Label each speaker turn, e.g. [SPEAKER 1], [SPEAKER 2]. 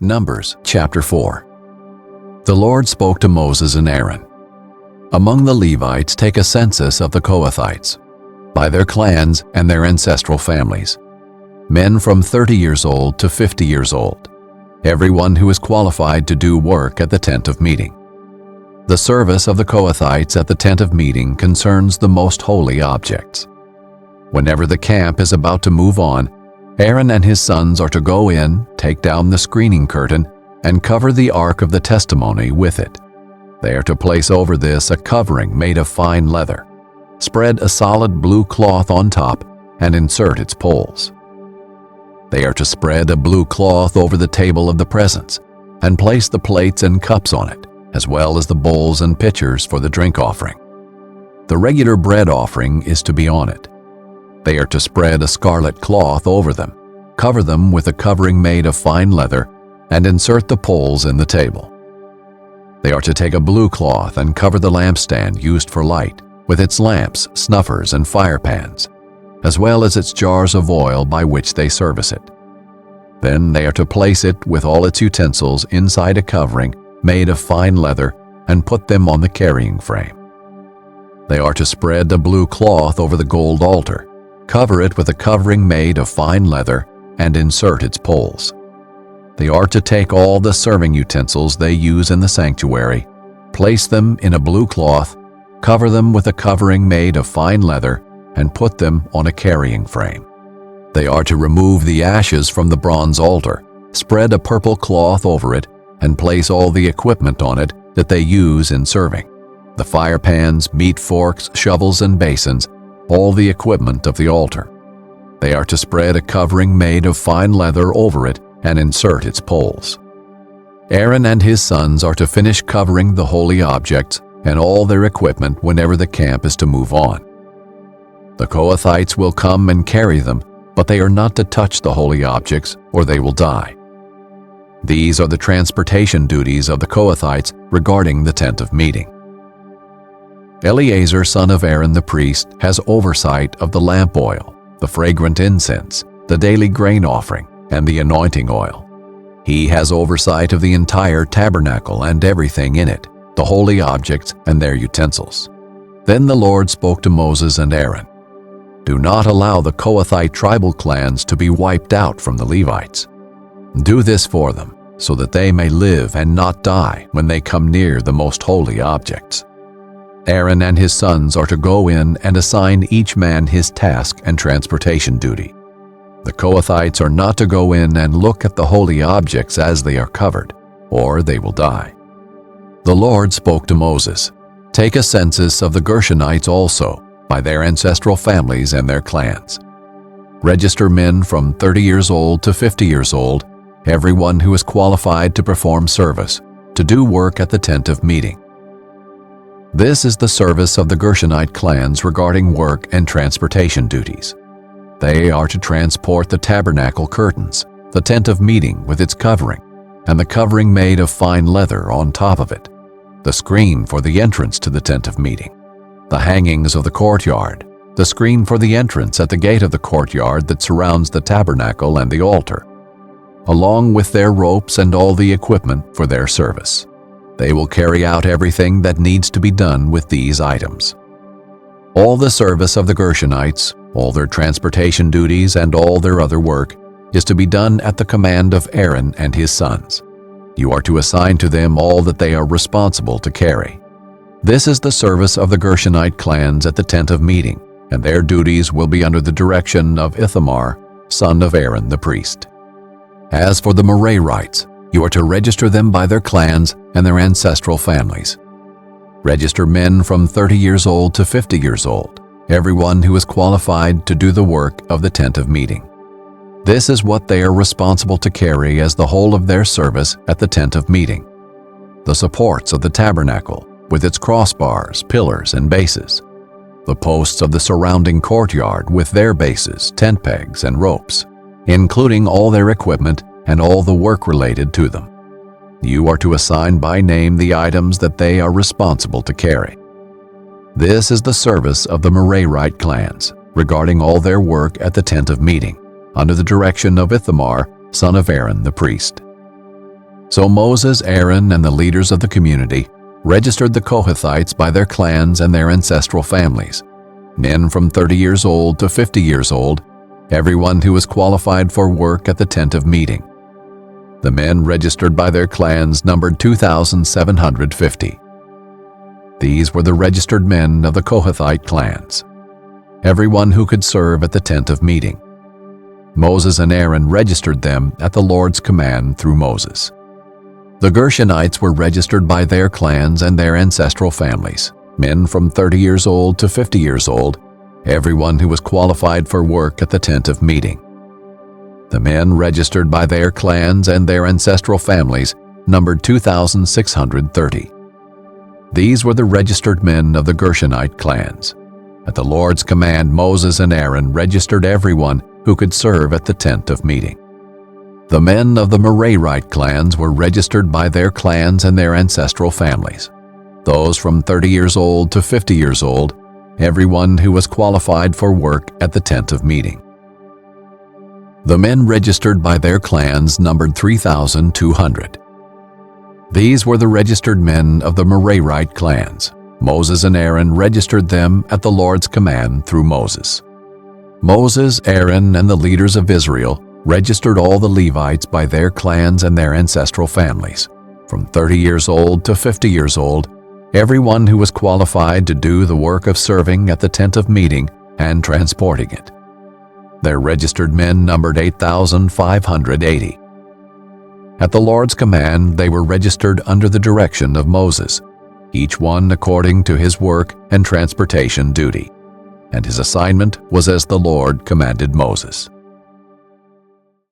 [SPEAKER 1] Numbers chapter 4. The Lord spoke to Moses and Aaron. Among the Levites take a census of the Kohathites, by their clans and their ancestral families, men from 30 years old to 50 years old, everyone who is qualified to do work at the tent of meeting. The service of the Kohathites at the tent of meeting concerns the most holy objects. Whenever the camp is about to move on, Aaron and his sons are to go in, take down the screening curtain, and cover the ark of the testimony with it. They are to place over this a covering made of fine leather, spread a solid blue cloth on top, and insert its poles. They are to spread a blue cloth over the table of the presence, and place the plates and cups on it, as well as the bowls and pitchers for the drink offering. The regular bread offering is to be on it. They are to spread a scarlet cloth over them, cover them with a covering made of fine leather, and insert the poles in the table. They are to take a blue cloth and cover the lampstand used for light, with its lamps, snuffers, and fire pans, as well as its jars of oil by which they service it. Then they are to place it with all its utensils inside a covering made of fine leather and put them on the carrying frame. They are to spread a blue cloth over the gold altar, cover it with a covering made of fine leather, and insert its poles. They are to take all the serving utensils they use in the sanctuary, place them in a blue cloth, cover them with a covering made of fine leather, and put them on a carrying frame. They are to remove the ashes from the bronze altar, spread a purple cloth over it, and place all the equipment on it that they use in serving: the fire pans, meat forks, shovels, and basins, all the equipment of the altar. They are to spread a covering made of fine leather over it and insert its poles. Aaron and his sons are to finish covering the holy objects and all their equipment whenever the camp is to move on. The Kohathites will come and carry them, but they are not to touch the holy objects or they will die. These are the transportation duties of the Kohathites regarding the tent of meeting. Eleazar, son of Aaron the priest, has oversight of the lamp oil, the fragrant incense, the daily grain offering, and the anointing oil. He has oversight of the entire tabernacle and everything in it, the holy objects and their utensils. Then the Lord spoke to Moses and Aaron. Do not allow the Kohathite tribal clans to be wiped out from the Levites. Do this for them, so that they may live and not die when they come near the most holy objects. Aaron and his sons are to go in and assign each man his task and transportation duty. The Kohathites are not to go in and look at the holy objects as they are covered, or they will die. The Lord spoke to Moses, "Take a census of the Gershonites also, by their ancestral families and their clans. Register men from 30 years old to 50 years old, everyone who is qualified to perform service, to do work at the tent of meeting." This is the service of the Gershonite clans regarding work and transportation duties. They are to transport the tabernacle curtains, the tent of meeting with its covering, and the covering made of fine leather on top of it, the screen for the entrance to the tent of meeting, the hangings of the courtyard, the screen for the entrance at the gate of the courtyard that surrounds the tabernacle and the altar, along with their ropes and all the equipment for their service. They will carry out everything that needs to be done with these items. All the service of the Gershonites, all their transportation duties, and all their other work is to be done at the command of Aaron and his sons. You are to assign to them all that they are responsible to carry. This is the service of the Gershonite clans at the tent of meeting, and their duties will be under the direction of Ithamar, son of Aaron the priest. As for the Merarites, you are to register them by their clans and their ancestral families. Register men from 30 years old to 50 years old, everyone who is qualified to do the work of the tent of meeting. This is what they are responsible to carry as the whole of their service at the tent of meeting: the supports of the tabernacle, with its crossbars, pillars, and bases; the posts of the surrounding courtyard with their bases, tent pegs, and ropes, including all their equipment and all the work related to them. You are to assign by name the items that they are responsible to carry. This is the service of the Merarite clans regarding all their work at the tent of meeting, under the direction of Ithamar, son of Aaron the priest. So Moses, Aaron, and the leaders of the community registered the Kohathites by their clans and their ancestral families, men from 30 years old to 50 years old, everyone who was qualified for work at the tent of meeting. The men registered by their clans numbered 2,750. These were the registered men of the Kohathite clans, everyone who could serve at the tent of meeting. Moses and Aaron registered them at the Lord's command through Moses. The Gershonites were registered by their clans and their ancestral families, men from 30 years old to 50 years old, everyone who was qualified for work at the tent of meeting. The men registered by their clans and their ancestral families numbered 2,630. These were the registered men of the Gershonite clans. At the Lord's command, Moses and Aaron registered everyone who could serve at the tent of meeting. The men of the Merarite clans were registered by their clans and their ancestral families. Those from 30 years old to 50 years old, everyone who was qualified for work at the tent of meeting. The men registered by their clans numbered 3,200. These were the registered men of the Merarite clans. Moses and Aaron registered them at the Lord's command through Moses. Moses, Aaron, and the leaders of Israel registered all the Levites by their clans and their ancestral families, from 30 years old to 50 years old, everyone who was qualified to do the work of serving at the tent of meeting and transporting it. Their registered men numbered 8,580. At the Lord's command, they were registered under the direction of Moses, each one according to his work and transportation duty, and his assignment was as the Lord commanded Moses.